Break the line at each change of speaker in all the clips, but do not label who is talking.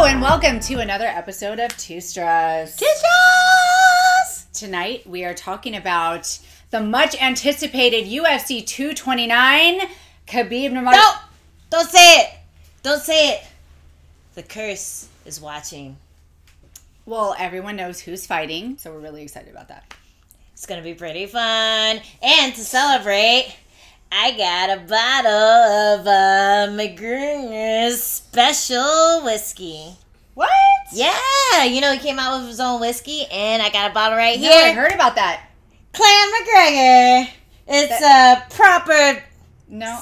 and welcome to another episode of Two Straws.
Two Straws!
Tonight we are talking about the much anticipated UFC 229 Khabib Nurmagomedov.
No! Don't say it! Don't say it! The curse is watching.
Well, everyone knows who's fighting, so we're really excited about that.
It's gonna be pretty fun. And to celebrate, I got a bottle of McGregor's special whiskey.
What?
Yeah, you know he came out with his own whiskey, and I got a bottle right
No,
here.
I heard about that.
Clan McGregor. It's a proper.
No,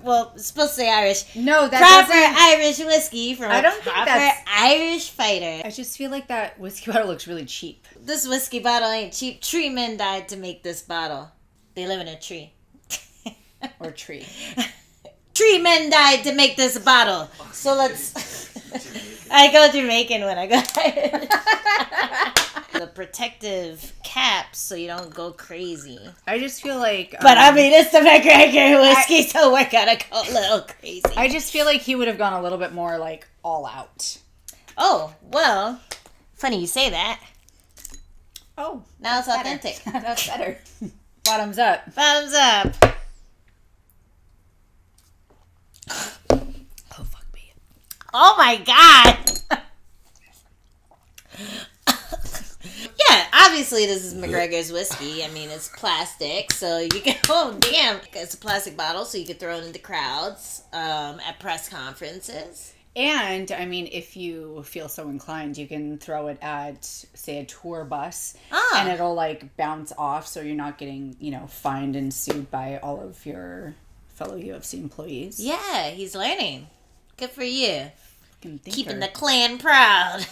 well, it's supposed to say Irish.
No, that
proper
doesn't.
Irish whiskey from
I don't
a
think
proper
that's-
Irish fighter.
I just feel like that whiskey bottle looks really cheap.
This whiskey bottle ain't cheap. Tree men died to make this bottle. They live in a tree.
Or tree.
Tree men died to make this bottle. So let's. I go Jamaican when I go. The protective cap so you don't go crazy.
I just feel like.
But I mean, it's the McGregor whiskey, so we're gonna go a little crazy.
I just feel like he would have gone a little bit more like all out.
Oh, well, funny you say that.
Oh,
Now it's
better.
authentic.
That's better. Bottoms up.
Thumbs up.
Oh, fuck me.
Oh my god. Yeah, obviously this is McGregor's whiskey. I mean, it's plastic, so you can. Oh damn, it's a plastic bottle, so you can throw it into crowds, at press conferences.
And, I mean, if you feel so inclined, you can throw it at, say, a tour bus.
Ah.
And it'll, like, bounce off so you're not getting, fined and sued by all of your fellow UFC employees.
Yeah, he's learning. Good for you.
Fucking thinker.
Keeping the clan proud.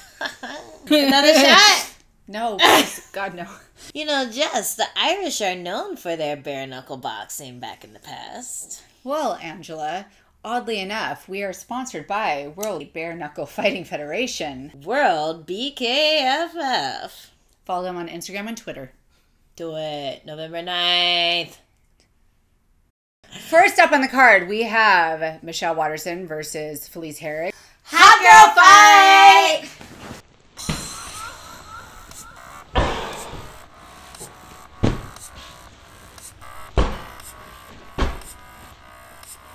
Another shot?
No, please. God, no.
You know, Jess, the Irish are known for their bare knuckle boxing back in the past.
Well, Angela, oddly enough, we are sponsored by World Bare Knuckle Fighting Federation.
World BKFF.
Follow them on Instagram and Twitter.
Do it. November 9th.
First up on the card, we have Michelle Waterson versus Felice Herrig.
Hot girl fight!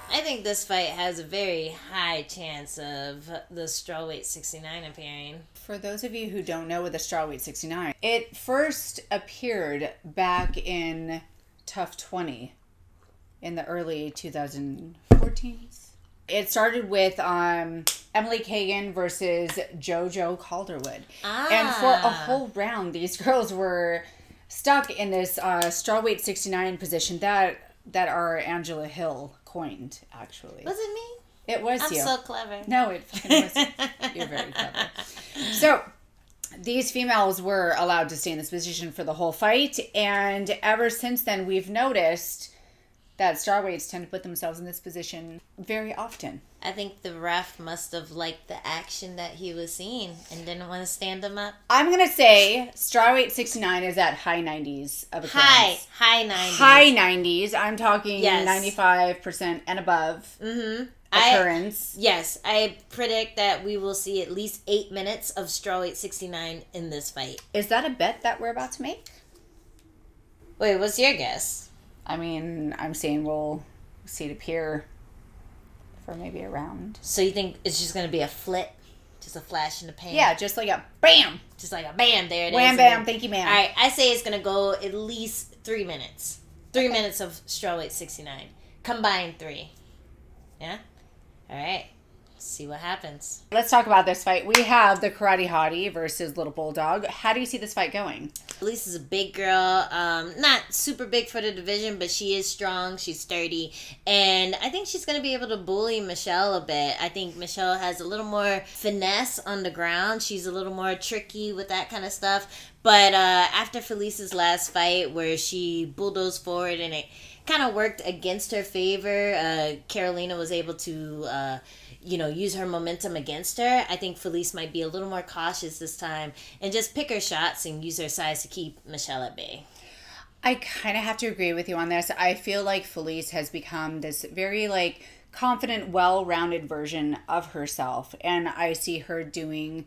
I think this fight has a very high chance of the strawweight 69 appearing.
For those of you who don't know with the strawweight 69, it first appeared back in Tough 20 in the early 2014s. It started with Emily Kagan versus JoJo Calderwood. And for a whole round, these girls were stuck in this strawweight 69 position that our Angela Hill coined, actually.
Was it me?
It was
I'm
you.
so clever.
No, it fucking wasn't. You're very clever. So, these females were allowed to stay in this position for the whole fight, and ever since then, we've noticed that strawweights tend to put themselves in this position very often.
I think the ref must have liked the action that he was seeing and didn't want to stand him up.
I'm going to say strawweight 69 is at high 90s of occurrence.
High 90s.
High 90s. I'm talking
Yes.
95% and above occurrence.
Yes, I predict that we will see at least 8 minutes of strawweight 69 in this fight.
Is that a bet that we're about to make?
Wait, what's your guess?
I mean, I'm saying we'll see it appear for maybe a round.
So you think it's just going to be a flit? Just a flash in the pan?
Yeah, just like a bam.
Just like a bam, there it is.
Wham, bam, thank you, ma'am.
All right, I say it's going to go at least 3 minutes. 3 minutes of strawweight 69. Combined 3. Yeah? All right. See what happens.
Let's talk about this fight. We have the Karate Hottie versus Little Bulldog. How do you see this fight going?
Elise is a big girl. Not super big for the division, but she is strong. She's sturdy. And I think she's going to be able to bully Michelle a bit. I think Michelle has a little more finesse on the ground. She's a little more tricky with that kind of stuff. But after Felice's last fight where she bulldozed forward and it kind of worked against her favor, Carolina was able to use her momentum against her. I think Felice might be a little more cautious this time and just pick her shots and use her size to keep Michelle at bay.
I kind of have to agree with you on this. I feel like Felice has become this very, confident, well-rounded version of herself. And I see her doing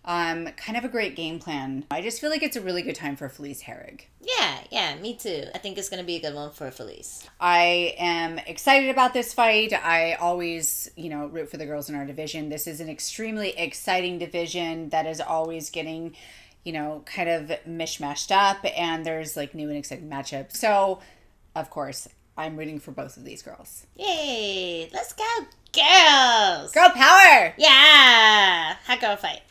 kind of a great game plan. I just feel like it's a really good time for Felice Herrig.
Yeah, me too. I think it's going to be a good one for Felice.
I am excited about this fight. I always, root for the girls in our division. This is an extremely exciting division that is always getting, kind of mishmashed up, and there's like new and exciting matchups. So, of course, I'm rooting for both of these girls.
Yay! Let's go, girls!
Girl power!
Yeah! Hot girl fight.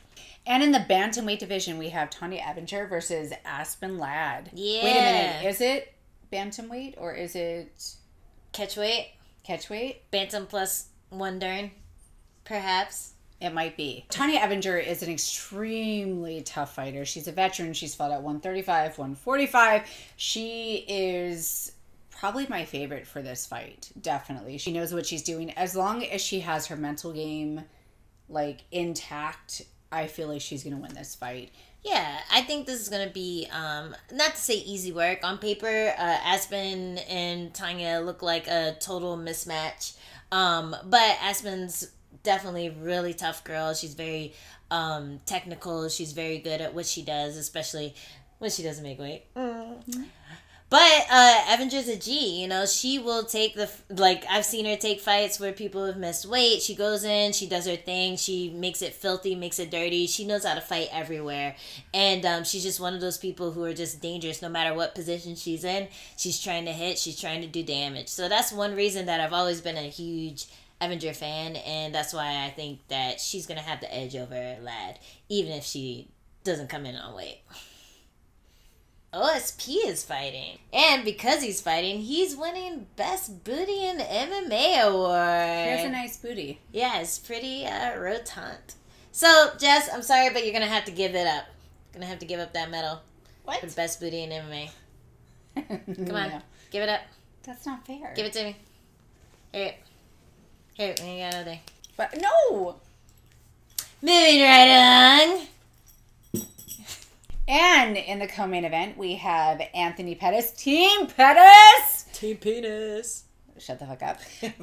And in the bantamweight division, we have Tanya Aventura versus Aspen Ladd.
Yeah.
Wait a minute. Is it bantamweight or is it
catchweight?
Catchweight?
Bantam plus 1 dern, perhaps.
It might be. Tanya Aventura is an extremely tough fighter. She's a veteran. She's fought at 135, 145. She is probably my favorite for this fight. Definitely. She knows what she's doing. As long as she has her mental game intact, I feel like she's going to win this fight.
Yeah, I think this is going to be, not to say easy work. On paper, Aspen and Tanya look like a total mismatch. But Aspen's definitely a really tough girl. She's very technical. She's very good at what she does, especially when she doesn't make weight. Mm-hmm. But Avengers a G, she will take I've seen her take fights where people have missed weight. She goes in, she does her thing, she makes it filthy, makes it dirty. She knows how to fight everywhere. And she's just one of those people who are just dangerous no matter what position she's in. She's trying to hit, she's trying to do damage. So that's one reason that I've always been a huge Avenger fan, and that's why I think that she's going to have the edge over Ladd, even if she doesn't come in on weight. OSP is fighting. And because he's fighting, he's winning Best Booty in MMA award.
He has a nice booty.
Yeah, it's pretty rotund. So, Jess, I'm sorry, but you're going to have to give it up. You're going to have to give up that medal.
What?
For Best Booty in MMA. Come on.
No.
Give it up.
That's not fair.
Give it to me. Here, you got another thing.
But no!
Moving right along.
And in the co-main event, we have Anthony Pettis, Team Pettis!
Team Penis.
Shut the fuck up.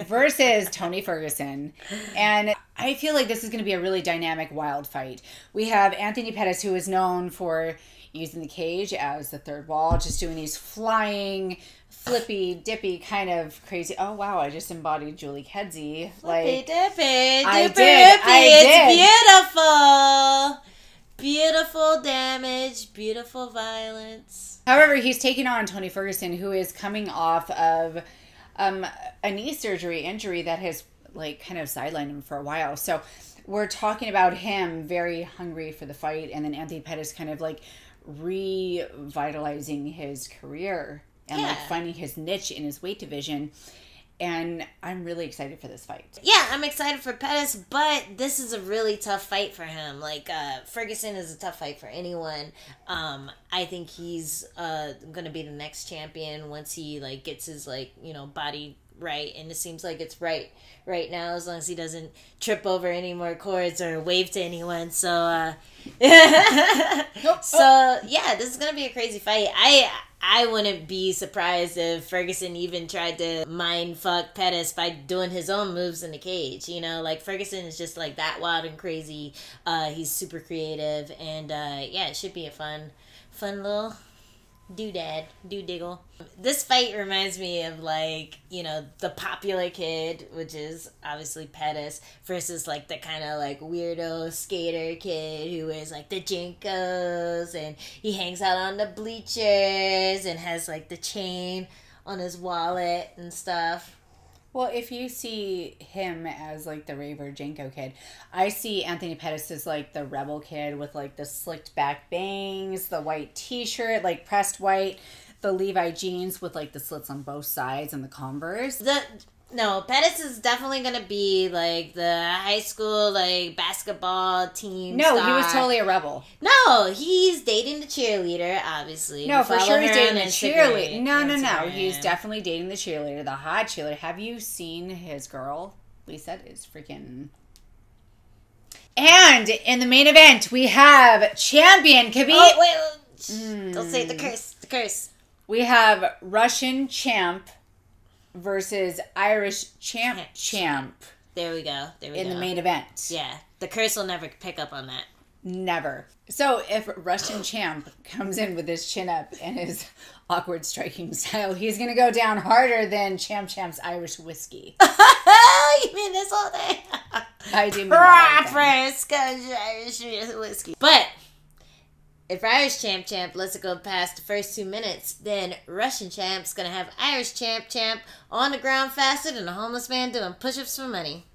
Versus Tony Ferguson. And I feel like this is going to be a really dynamic, wild fight. We have Anthony Pettis, who is known for using the cage as the third wall, just doing these flying, flippy, dippy, kind of crazy. Oh, wow, I just embodied Julie Kedzie.
Flippy, dippy,
I
dippy,
did.
It's beautiful. Beautiful damage, beautiful violence.
However, he's taking on Tony Ferguson, who is coming off of a knee surgery injury that has kind of sidelined him for a while. So we're talking about him very hungry for the fight, and then Anthony Pettis kind of revitalizing his career and finding his niche in his weight division. And I'm really excited for this fight.
Yeah, I'm excited for Pettis, but this is a really tough fight for him. Ferguson is a tough fight for anyone. I think he's going to be the next champion once he, gets his, body right. And it seems like it's right now, as long as he doesn't trip over any more cords or wave to anyone. So, yeah, this is going to be a crazy fight. I wouldn't be surprised if Ferguson even tried to mind fuck Pettis by doing his own moves in the cage. Ferguson is just that wild and crazy. He's super creative, and it should be a fun little doodad. This fight reminds me of the popular kid, which is obviously Pettis, versus the kind of weirdo skater kid who wears the Jinkos, and he hangs out on the bleachers and has the chain on his wallet and stuff.
Well, if you see him as the raver Janko kid, I see Anthony Pettis as the rebel kid with the slicked back bangs, the white t-shirt, pressed white, the Levi jeans with the slits on both sides, and the Converse.
No, Pettis is definitely going to be the high school basketball team
No,
star.
he was totally a rebel.
No, he's dating the cheerleader, obviously.
No, for sure he's dating the cheerleader. No.
Instagram.
He's definitely dating the cheerleader, the hot cheerleader. Have you seen his girl? Lisa is freaking... And in the main event, we have champion Khabib.
Oh, wait. Don't say the curse. The curse.
We have Russian champ versus Irish champ.
There we go.
In the main event.
Yeah. The curse will never pick up on that.
Never. So if Russian champ comes in with his chin up and his awkward striking style, he's going to go down harder than Champ's Irish whiskey.
You mean this whole thing?
I do mean that.
Proper Scottish Irish whiskey. But if Irish champ lets it go past the first 2 minutes, then Russian champ's going to have Irish champ on the ground faster than a homeless man doing push-ups for money.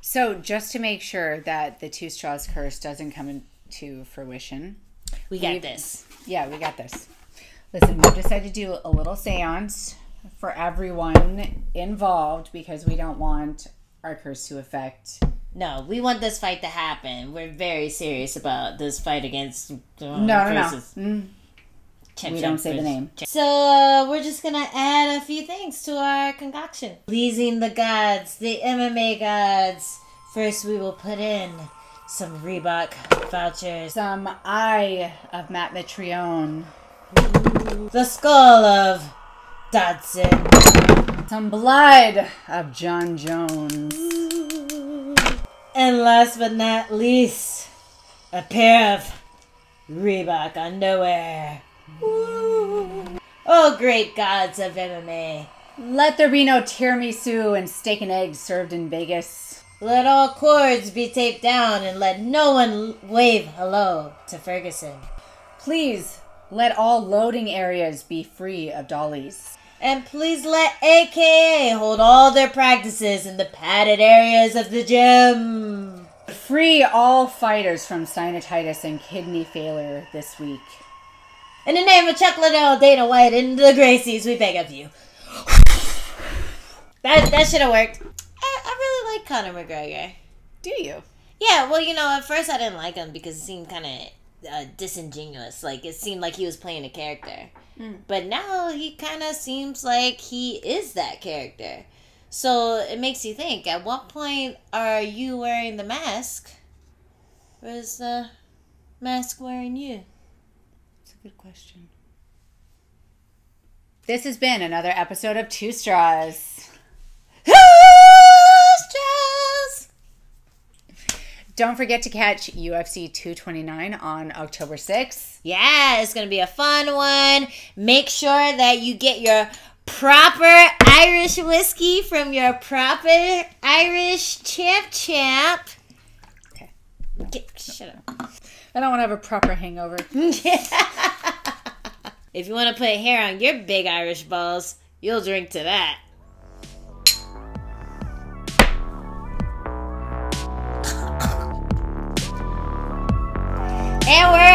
So just to make sure that the two straws curse doesn't come into fruition.
We got this.
Yeah, we got this. Listen, we decided to do a little seance for everyone involved because we don't want our curse to affect...
No, we want this fight to happen. We're very serious about this fight against...
No. We don't say the name.
So we're just going to add a few things to our concoction. Pleasing the gods, the MMA gods. First we will put in some Reebok vouchers.
Some eye of Matt Mitrione.
The skull of Dodson.
Some blood of John Jones.
And last but not least, a pair of Reebok underwear. Oh, great gods of MMA.
Let there be no tiramisu and steak and eggs served in Vegas.
Let all cords be taped down and let no one wave hello to Ferguson.
Please, let all loading areas be free of dollies.
And please let AKA hold all their practices in the padded areas of the gym.
Free all fighters from sinusitis and kidney failure this week.
In the name of Chuck Liddell, Dana White, and the Gracies, we beg of you. That should have worked. I really like Conor McGregor.
Do you?
Yeah, well, at first I didn't like him because it seemed kind of disingenuous. Like, it seemed like he was playing a character. But now he kind of seems like he is that character. So it makes you think, at what point are you wearing the mask? Or is the mask wearing you?
That's a good question. This has been another episode of Two Straws. Don't forget to catch UFC 229 on October 6th.
Yeah, it's going to be a fun one. Make sure that you get your proper Irish whiskey from your proper Irish champ.
Okay.
Shut up.
I don't want to have a proper hangover.
If you want to put hair on your big Irish balls, you'll drink to that. And we're